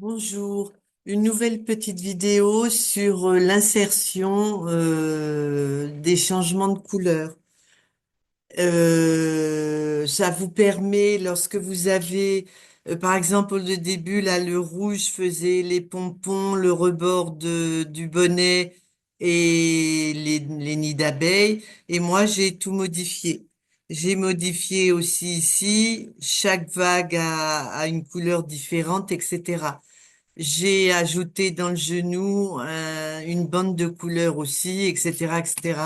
Bonjour, une nouvelle petite vidéo sur l'insertion des changements de couleur. Ça vous permet, lorsque vous avez, par exemple, au début, là, le rouge faisait les pompons, le rebord du bonnet et les nids d'abeilles. Et moi, j'ai tout modifié. J'ai modifié aussi ici, chaque vague a une couleur différente, etc. J'ai ajouté dans le genou une bande de couleurs aussi, etc., etc.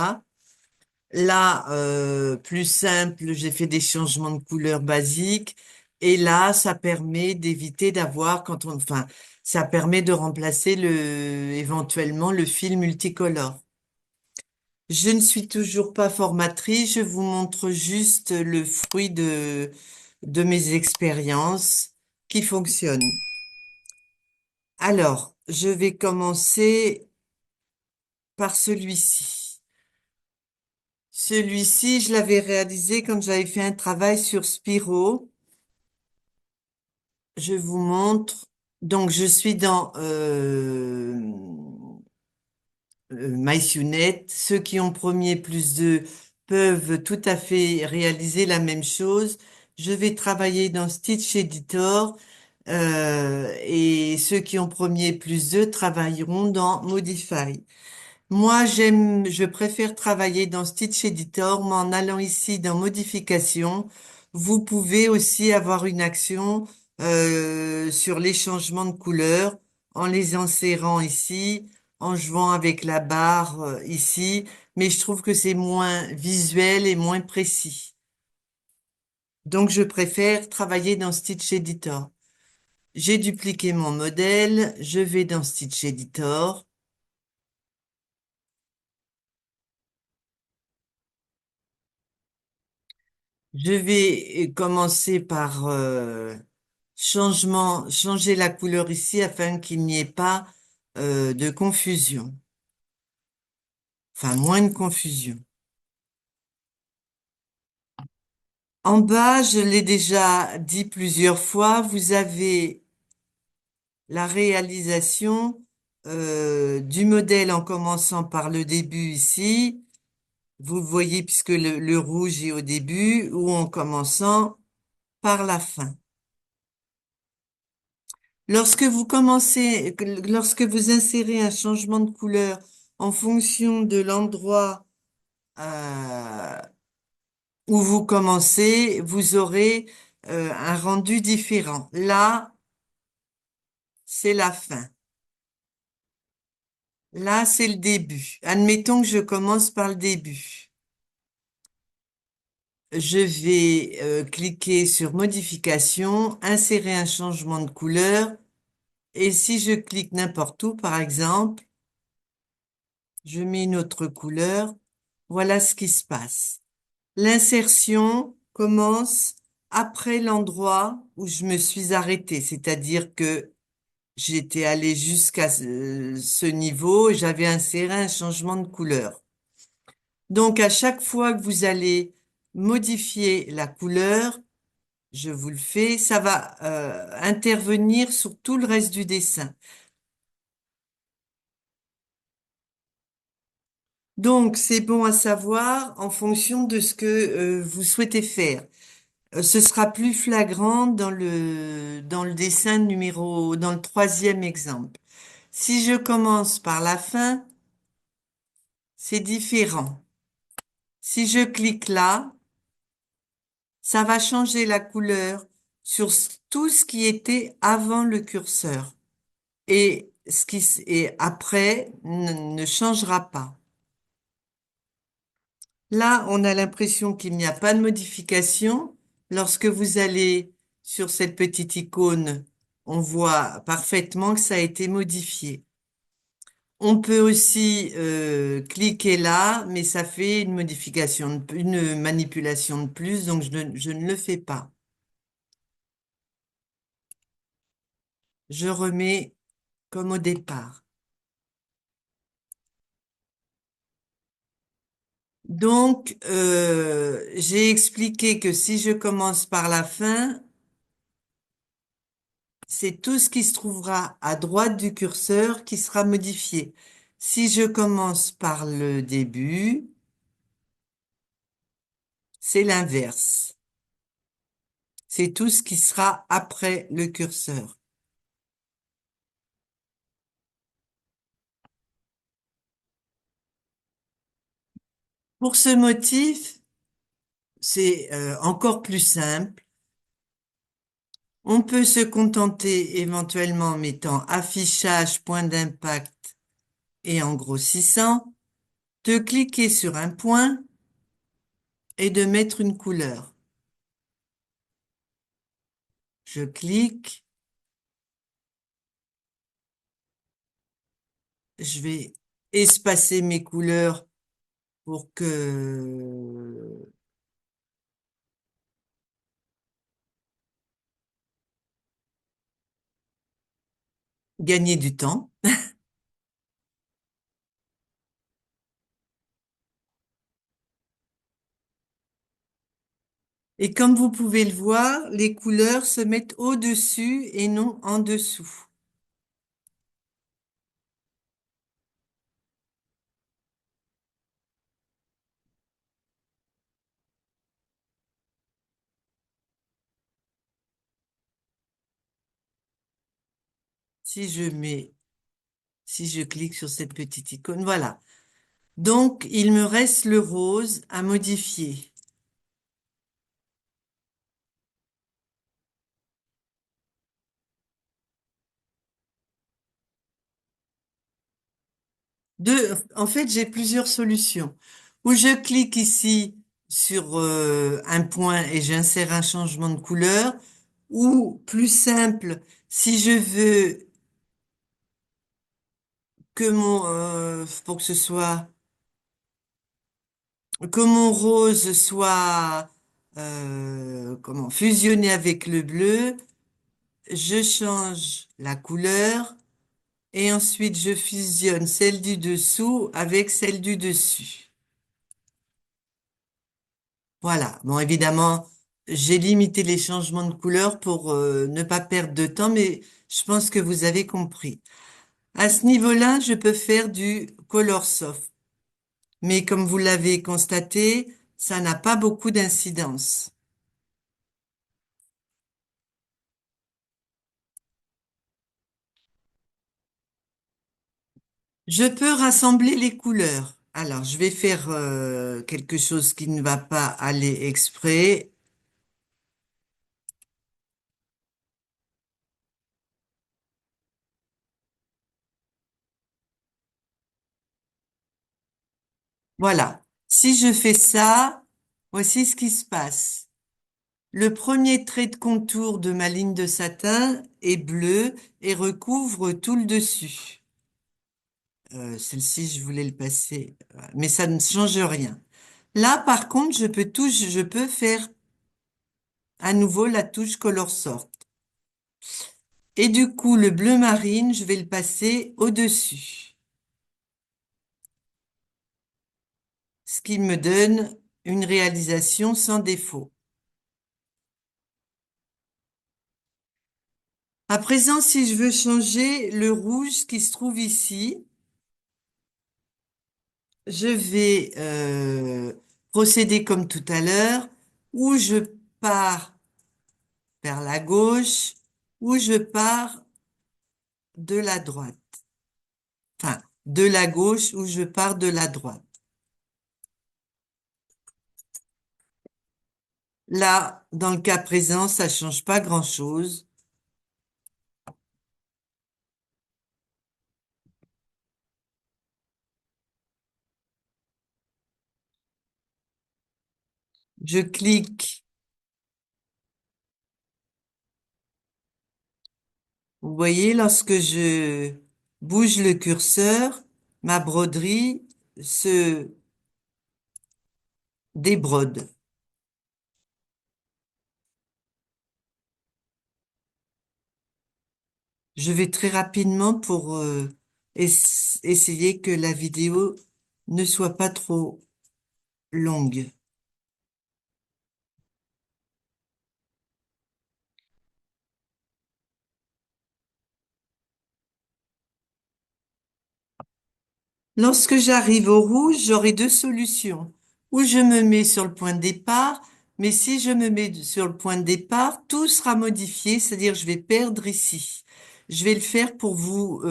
Là, plus simple, j'ai fait des changements de couleurs basiques. Et là, ça permet d'éviter d'avoir, enfin, ça permet de remplacer éventuellement le fil multicolore. Je ne suis toujours pas formatrice, je vous montre juste le fruit de mes expériences qui fonctionnent. Alors, je vais commencer par celui-ci. Celui-ci, je l'avais réalisé quand j'avais fait un travail sur Spiro. Je vous montre. Donc, je suis dans MySUNET. Ceux qui ont premier plus 2 peuvent tout à fait réaliser la même chose. Je vais travailler dans Stitch Editor et ceux qui ont premier plus 2 travailleront dans Modify. Moi, je préfère travailler dans Stitch Editor, mais en allant ici dans Modification, vous pouvez aussi avoir une action sur les changements de couleur en les insérant ici, en jouant avec la barre ici, mais je trouve que c'est moins visuel et moins précis. Donc, je préfère travailler dans Stitch Editor. J'ai dupliqué mon modèle, je vais dans Stitch Editor. Je vais commencer par changer la couleur ici afin qu'il n'y ait pas de confusion, enfin moins de confusion. En bas, je l'ai déjà dit plusieurs fois, vous avez la réalisation du modèle en commençant par le début ici. Vous le voyez puisque le rouge est au début ou en commençant par la fin. Lorsque vous insérez un changement de couleur en fonction de l'endroit euh, où vous commencez, vous aurez un rendu différent. Là, c'est la fin. Là, c'est le début. Admettons que je commence par le début. Je vais cliquer sur Modification, insérer un changement de couleur. Et si je clique n'importe où, par exemple, je mets une autre couleur. Voilà ce qui se passe. L'insertion commence après l'endroit où je me suis arrêtée, c'est-à-dire que j'étais allée jusqu'à ce niveau et j'avais inséré un changement de couleur. Donc, à chaque fois que vous allez modifier la couleur, je vous le fais, ça va intervenir sur tout le reste du dessin. Donc, c'est bon à savoir en fonction de ce que vous souhaitez faire. Ce sera plus flagrant dans le dessin dans le troisième exemple. Si je commence par la fin, c'est différent. Si je clique là, ça va changer la couleur sur tout ce qui était avant le curseur. Et et après ne changera pas. Là, on a l'impression qu'il n'y a pas de modification. Lorsque vous allez sur cette petite icône, on voit parfaitement que ça a été modifié. On peut aussi cliquer là, mais ça fait une modification, une manipulation de plus, donc je ne le fais pas. Je remets comme au départ. Donc, j'ai expliqué que si je commence par la fin, c'est tout ce qui se trouvera à droite du curseur qui sera modifié. Si je commence par le début, c'est l'inverse. C'est tout ce qui sera après le curseur. Pour ce motif, c'est encore plus simple. On peut se contenter éventuellement en mettant affichage, point d'impact et en grossissant, de cliquer sur un point et de mettre une couleur. Je clique, je vais espacer mes couleurs pour que gagner du temps. Et comme vous pouvez le voir, les couleurs se mettent au-dessus et non en dessous. Si je mets, si je clique sur cette petite icône, voilà. Donc, il me reste le rose à modifier. En fait, j'ai plusieurs solutions. Ou je clique ici sur un point et j'insère un changement de couleur. Ou plus simple, si je veux que pour que ce soit, que mon rose soit, comment, fusionné avec le bleu, je change la couleur et ensuite je fusionne celle du dessous avec celle du dessus. Voilà. Bon, évidemment, j'ai limité les changements de couleur pour ne pas perdre de temps, mais je pense que vous avez compris. À ce niveau-là, je peux faire du color soft. Mais comme vous l'avez constaté, ça n'a pas beaucoup d'incidence. Je peux rassembler les couleurs. Alors, je vais faire quelque chose qui ne va pas aller exprès. Voilà. Si je fais ça, voici ce qui se passe. Le premier trait de contour de ma ligne de satin est bleu et recouvre tout le dessus. Celle-ci, je voulais le passer, mais ça ne change rien. Là, par contre, je peux faire à nouveau la touche Color Sort. Et du coup, le bleu marine, je vais le passer au-dessus, ce qui me donne une réalisation sans défaut. À présent, si je veux changer le rouge qui se trouve ici, je vais procéder comme tout à l'heure, où je pars vers la gauche, où je pars de la droite. Enfin, de la gauche, où je pars de la droite. Là, dans le cas présent, ça change pas grand-chose. Je clique. Vous voyez, lorsque je bouge le curseur, ma broderie se débrode. Je vais très rapidement pour essayer que la vidéo ne soit pas trop longue. Lorsque j'arrive au rouge, j'aurai deux solutions. Ou je me mets sur le point de départ, mais si je me mets sur le point de départ, tout sera modifié, c'est-à-dire je vais perdre ici. Je vais le faire pour vous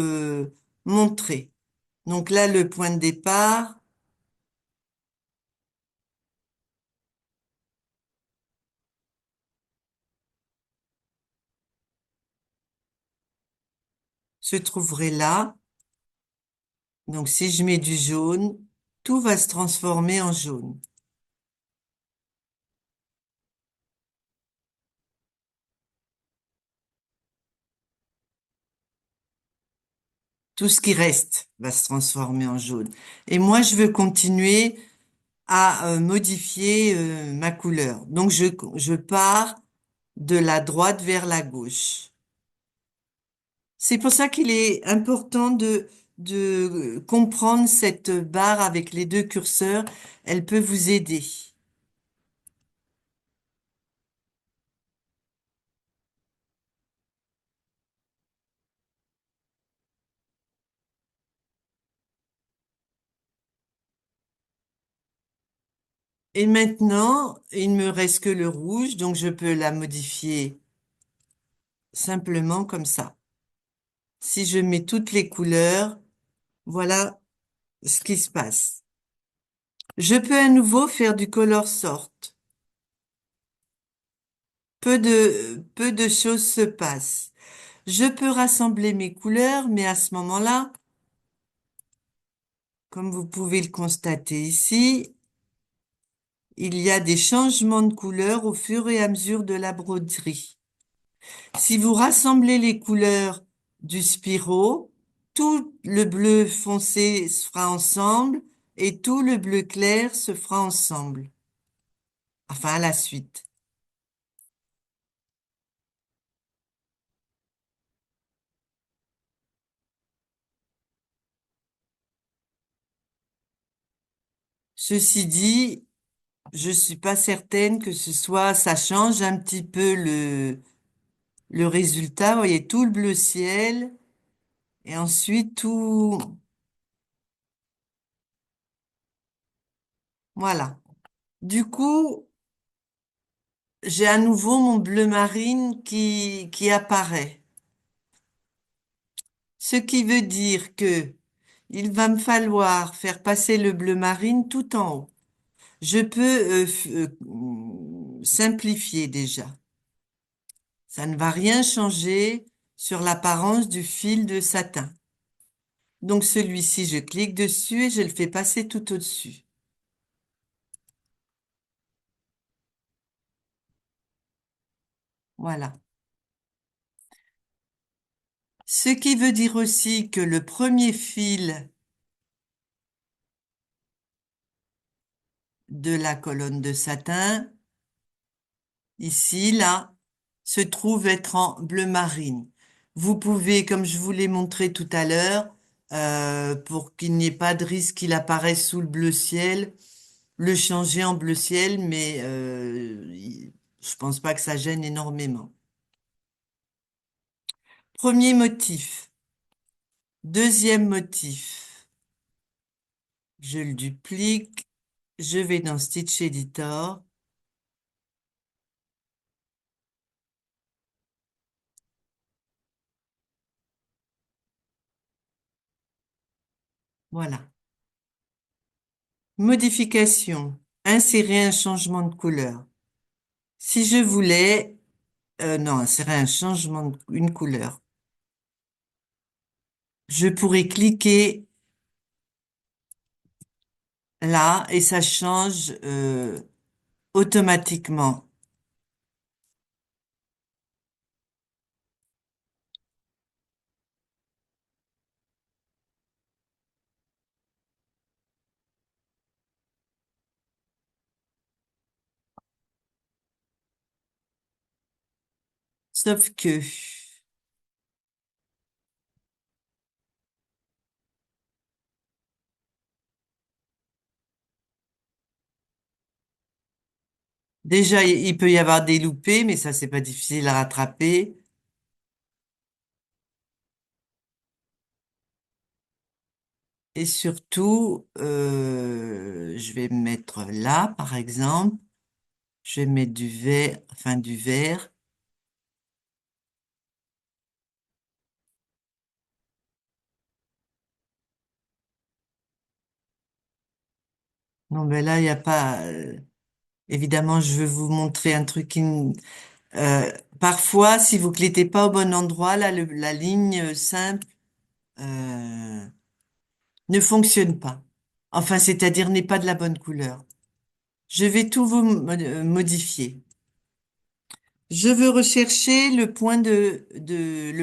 montrer. Donc là, le point de départ se trouverait là. Donc si je mets du jaune, tout va se transformer en jaune. Tout ce qui reste va se transformer en jaune. Et moi, je veux continuer à modifier ma couleur. Donc je pars de la droite vers la gauche. C'est pour ça qu'il est important de comprendre cette barre avec les deux curseurs. Elle peut vous aider. Et maintenant, il me reste que le rouge, donc je peux la modifier simplement comme ça. Si je mets toutes les couleurs, voilà ce qui se passe. Je peux à nouveau faire du color sort. Peu de choses se passent. Je peux rassembler mes couleurs, mais à ce moment-là, comme vous pouvez le constater ici, il y a des changements de couleurs au fur et à mesure de la broderie. Si vous rassemblez les couleurs du Spiro, tout le bleu foncé se fera ensemble et tout le bleu clair se fera ensemble. Enfin, à la suite. Ceci dit, je suis pas certaine que ça change un petit peu le résultat. Vous voyez, tout le bleu ciel et ensuite tout, voilà. Du coup, j'ai à nouveau mon bleu marine qui apparaît. Ce qui veut dire que il va me falloir faire passer le bleu marine tout en haut. Je peux simplifier déjà. Ça ne va rien changer sur l'apparence du fil de satin. Donc celui-ci, je clique dessus et je le fais passer tout au-dessus. Voilà. Ce qui veut dire aussi que le premier fil de la colonne de satin, ici, là, se trouve être en bleu marine. Vous pouvez, comme je vous l'ai montré tout à l'heure, pour qu'il n'y ait pas de risque qu'il apparaisse sous le bleu ciel, le changer en bleu ciel, mais je pense pas que ça gêne énormément. Premier motif. Deuxième motif. Je le duplique. Je vais dans Stitch Editor. Voilà. Modification. Insérer un changement de couleur. Si je voulais, non, insérer un changement une couleur. Je pourrais cliquer là et ça change automatiquement. Sauf que déjà, il peut y avoir des loupés, mais ça, c'est pas difficile à rattraper. Et surtout, je vais mettre là, par exemple, je vais mettre du vert, enfin du vert. Non, mais là, il n'y a pas. Évidemment, je veux vous montrer un truc euh, parfois, si vous cliquez pas au bon endroit, là, la ligne simple euh, ne fonctionne pas. Enfin, c'est-à-dire n'est pas de la bonne couleur. Je vais tout vous modifier. Je veux rechercher le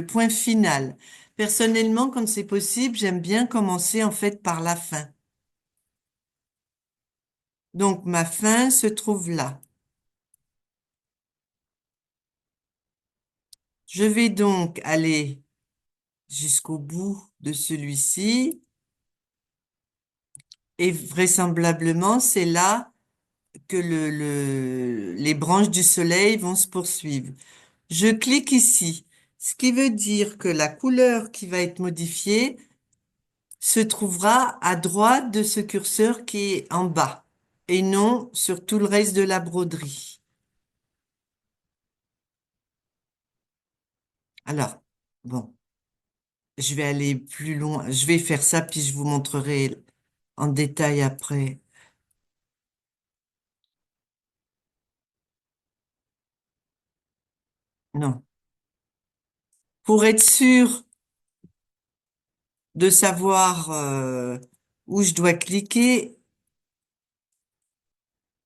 point final. Personnellement, quand c'est possible, j'aime bien commencer en fait par la fin. Donc, ma fin se trouve là. Je vais donc aller jusqu'au bout de celui-ci et vraisemblablement, c'est là que les branches du soleil vont se poursuivre. Je clique ici, ce qui veut dire que la couleur qui va être modifiée se trouvera à droite de ce curseur qui est en bas et non sur tout le reste de la broderie. Alors, bon, je vais aller plus loin. Je vais faire ça, puis je vous montrerai en détail après. Non. Pour être sûr de savoir où je dois cliquer,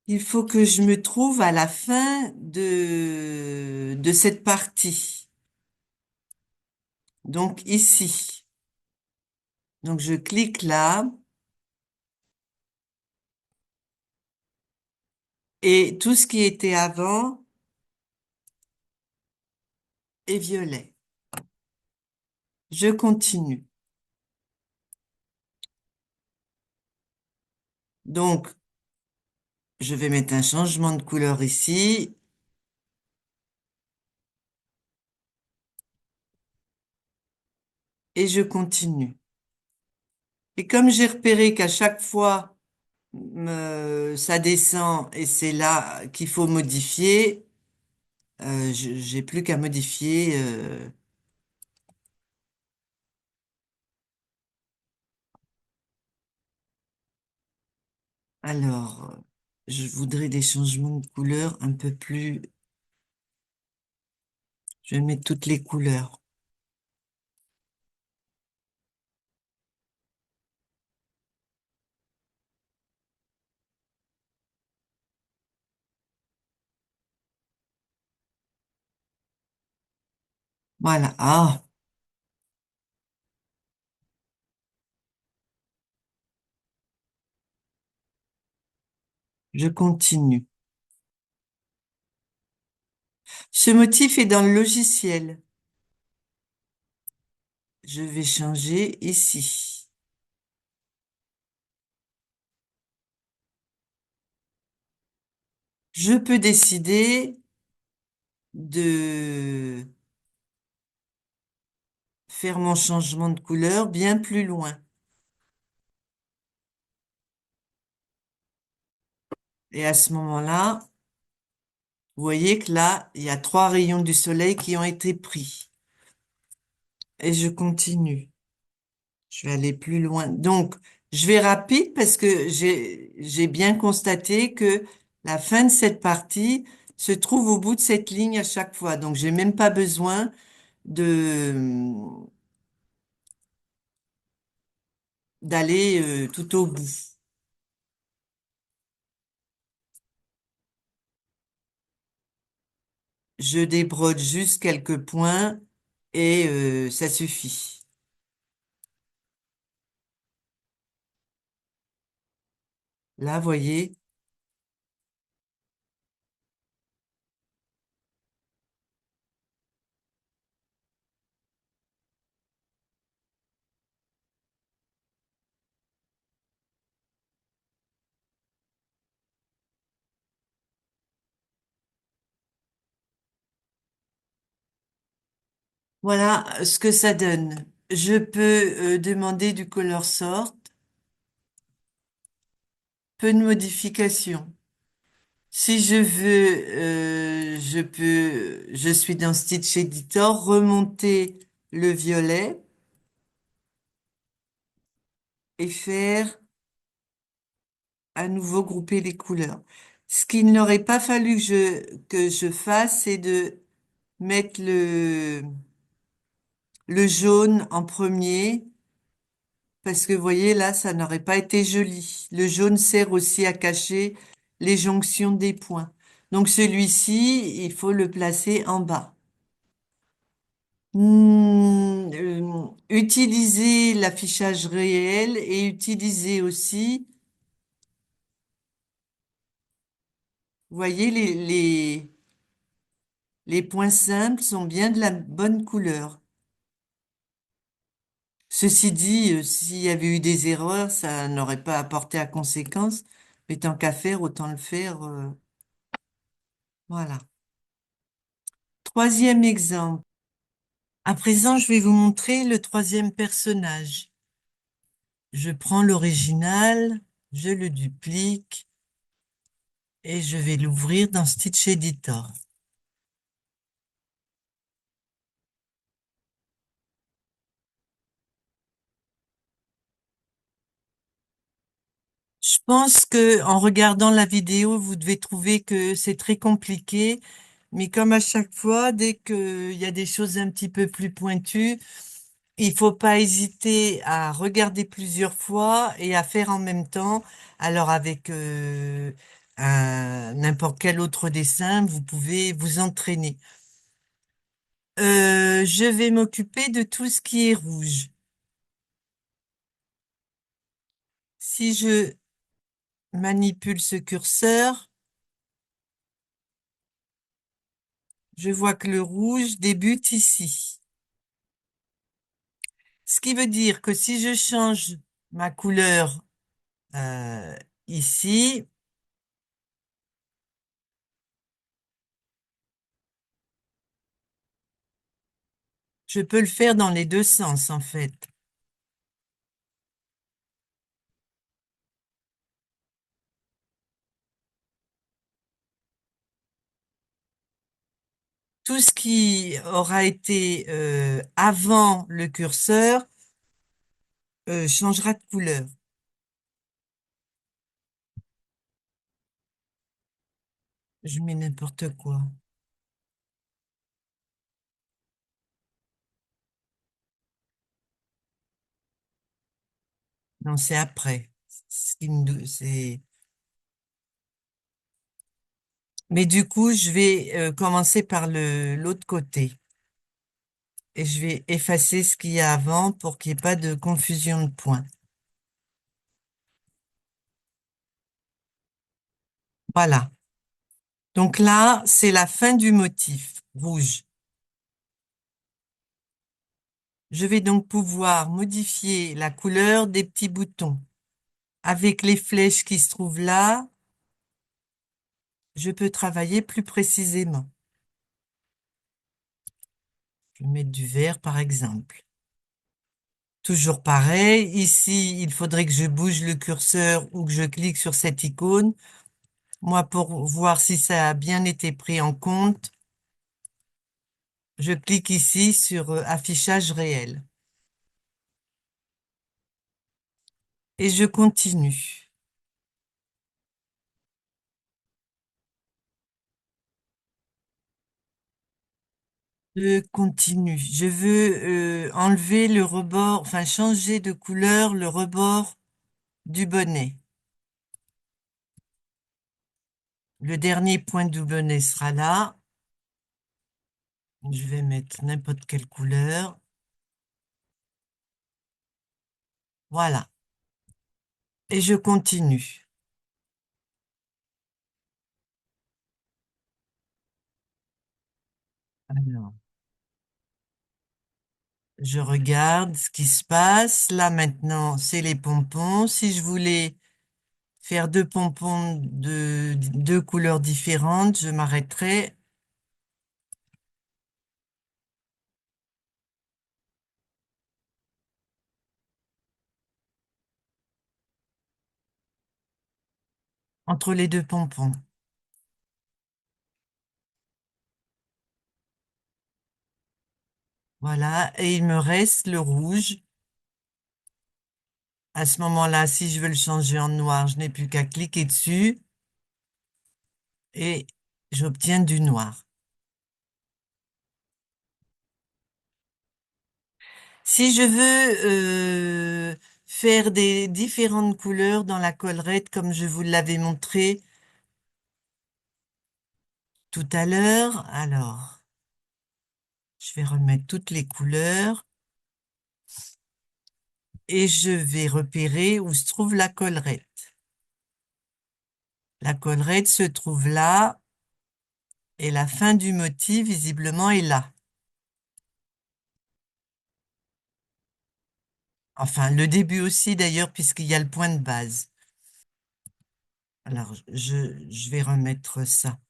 il faut que je me trouve à la fin de cette partie. Donc ici. Donc je clique là et tout ce qui était avant est violet. Je continue. Donc je vais mettre un changement de couleur ici et je continue. Et comme j'ai repéré qu'à chaque fois ça descend et c'est là qu'il faut modifier, j'ai plus qu'à modifier. Alors, je voudrais des changements de couleur un peu plus. Je vais mettre toutes les couleurs. Voilà. Ah, je continue. Ce motif est dans le logiciel. Je vais changer ici. Je peux décider de faire mon changement de couleur bien plus loin. Et à ce moment-là, vous voyez que là, il y a 3 rayons du soleil qui ont été pris. Et je continue. Je vais aller plus loin. Donc, je vais rapide parce que j'ai bien constaté que la fin de cette partie se trouve au bout de cette ligne à chaque fois. Donc, j'ai même pas besoin de d'aller tout au bout. Je débrode juste quelques points et ça suffit. Là, voyez. Voilà ce que ça donne. Je peux demander du color sort. peu de modifications. Si je veux, je suis dans Stitch Editor, remonter le violet et faire à nouveau grouper les couleurs. Ce qu'il n'aurait pas fallu que je fasse, c'est de mettre le jaune en premier, parce que vous voyez là, ça n'aurait pas été joli. Le jaune sert aussi à cacher les jonctions des points. Donc celui-ci, il faut le placer en bas. Utiliser l'affichage réel et utiliser aussi, vous voyez, les points simples sont bien de la bonne couleur. Ceci dit, s'il y avait eu des erreurs, ça n'aurait pas apporté à conséquence. Mais tant qu'à faire, autant le faire. Voilà. Troisième exemple. À présent, je vais vous montrer le troisième personnage. Je prends l'original, je le duplique et je vais l'ouvrir dans Stitch Editor. Je pense que en regardant la vidéo, vous devez trouver que c'est très compliqué, mais comme à chaque fois, dès qu'il y a des choses un petit peu plus pointues, il faut pas hésiter à regarder plusieurs fois et à faire en même temps. Alors avec n'importe quel autre dessin, vous pouvez vous entraîner. Je vais m'occuper de tout ce qui est rouge. Si je manipule ce curseur, je vois que le rouge débute ici. Ce qui veut dire que si je change ma couleur euh, ici, je peux le faire dans les deux sens en fait. Tout ce qui aura été avant le curseur changera de couleur. Je mets n'importe quoi. Non, c'est après. C'est... Mais du coup, je vais commencer par l'autre côté. Et je vais effacer ce qu'il y a avant pour qu'il n'y ait pas de confusion de points. Voilà. Donc là, c'est la fin du motif rouge. Je vais donc pouvoir modifier la couleur des petits boutons. Avec les flèches qui se trouvent là, je peux travailler plus précisément. Je vais mettre du vert, par exemple. Toujours pareil, ici, il faudrait que je bouge le curseur ou que je clique sur cette icône. Moi, pour voir si ça a bien été pris en compte, je clique ici sur affichage réel. Et je continue. Je continue. Je veux enlever le rebord, enfin changer de couleur le rebord du bonnet. Le dernier point du bonnet sera là. Je vais mettre n'importe quelle couleur. Voilà. Et je continue. Alors, je regarde ce qui se passe. Là maintenant, c'est les pompons. Si je voulais faire deux pompons de deux couleurs différentes, je m'arrêterai. entre les deux pompons. Voilà, et il me reste le rouge. À ce moment-là, si je veux le changer en noir, je n'ai plus qu'à cliquer dessus et j'obtiens du noir. Si je veux faire des différentes couleurs dans la collerette, comme je vous l'avais montré tout à l'heure, alors je vais remettre toutes les couleurs et je vais repérer où se trouve la collerette. La collerette se trouve là et la fin du motif, visiblement, est là. Enfin, le début aussi, d'ailleurs, puisqu'il y a le point de base. Alors, je vais remettre ça.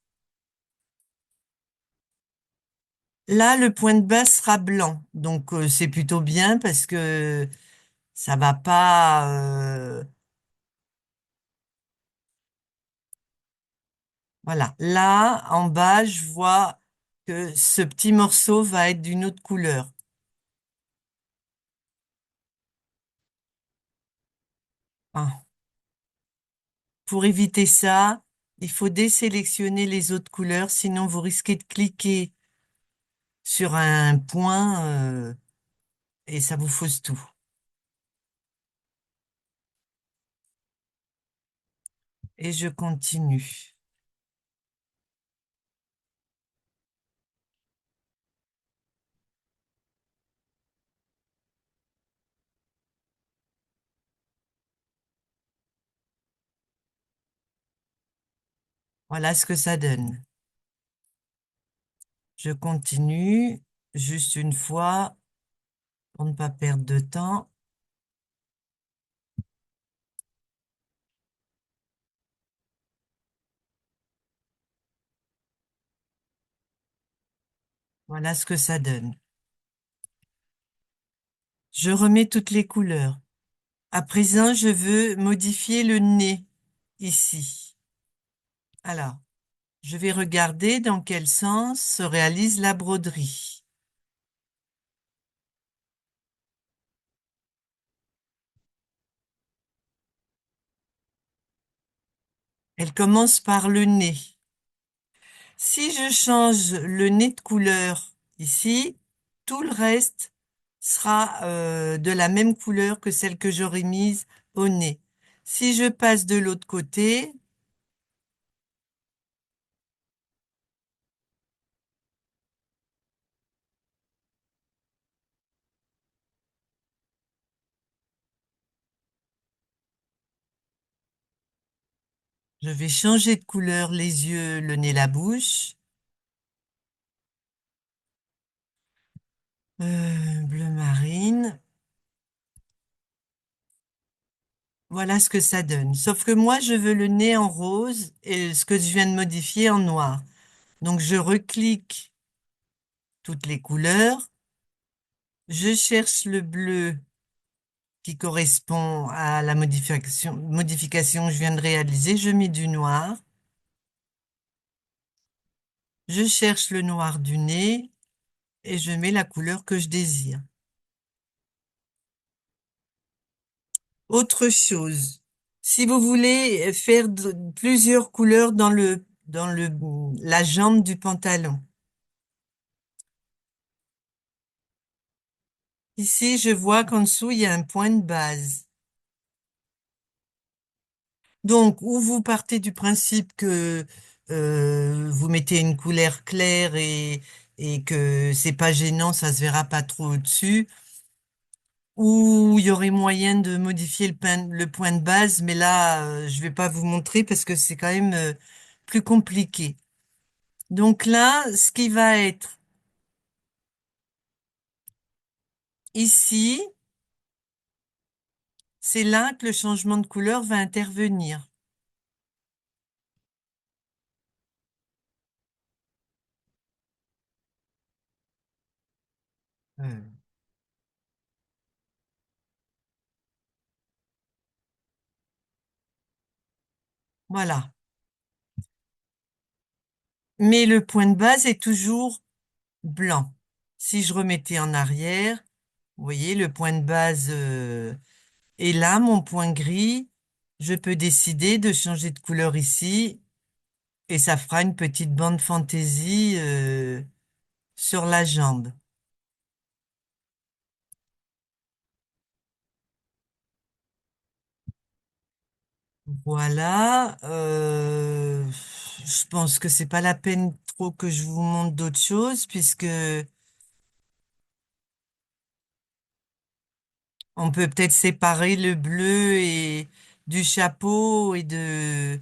Là, le point de base sera blanc. Donc, c'est plutôt bien parce que ça va pas... voilà. Là, en bas, je vois que ce petit morceau va être d'une autre couleur. Ah. Pour éviter ça, il faut désélectionner les autres couleurs, sinon vous risquez de cliquer sur un point et ça vous fausse tout. Et je continue. Voilà ce que ça donne. Je continue juste une fois pour ne pas perdre de temps. Voilà ce que ça donne. Je remets toutes les couleurs. À présent, je veux modifier le nez ici. Alors, je vais regarder dans quel sens se réalise la broderie. Elle commence par le nez. Si je change le nez de couleur ici, tout le reste sera de la même couleur que celle que j'aurais mise au nez. Si je passe de l'autre côté, je vais changer de couleur les yeux, le nez, la bouche. Bleu marine. Voilà ce que ça donne. Sauf que moi, je veux le nez en rose et ce que je viens de modifier en noir. Donc, je reclique toutes les couleurs. Je cherche le bleu qui correspond à la modification que je viens de réaliser. Je mets du noir. Je cherche le noir du nez et je mets la couleur que je désire. Autre chose, si vous voulez faire plusieurs couleurs dans la jambe du pantalon. Ici, je vois qu'en dessous, il y a un point de base. Donc, ou vous partez du principe que vous mettez une couleur claire et que c'est pas gênant, ça se verra pas trop au-dessus, ou il y aurait moyen de modifier le point de base, mais là, je vais pas vous montrer parce que c'est quand même plus compliqué. Donc là, ce qui va être ici, c'est là que le changement de couleur va intervenir. Hmm. Voilà. Mais le point de base est toujours blanc. Si je remettais en arrière, vous voyez, le point de base est là, mon point gris. Je peux décider de changer de couleur ici et ça fera une petite bande fantaisie sur la jambe. Voilà. Je pense que c'est pas la peine trop que je vous montre d'autres choses puisque on peut peut-être séparer le bleu et du chapeau et de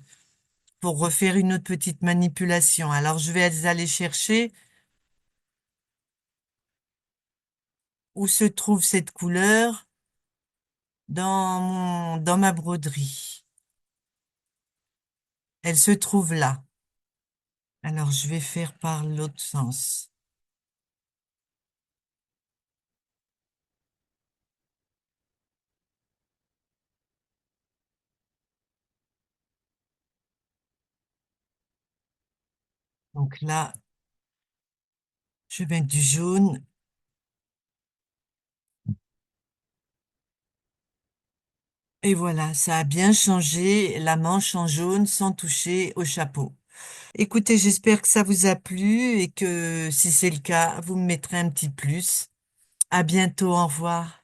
pour refaire une autre petite manipulation. Alors je vais aller chercher où se trouve cette couleur dans ma broderie. Elle se trouve là. Alors je vais faire par l'autre sens. Donc là, je vais mettre du jaune. Et voilà, ça a bien changé la manche en jaune sans toucher au chapeau. Écoutez, j'espère que ça vous a plu et que si c'est le cas, vous me mettrez un petit plus. À bientôt, au revoir.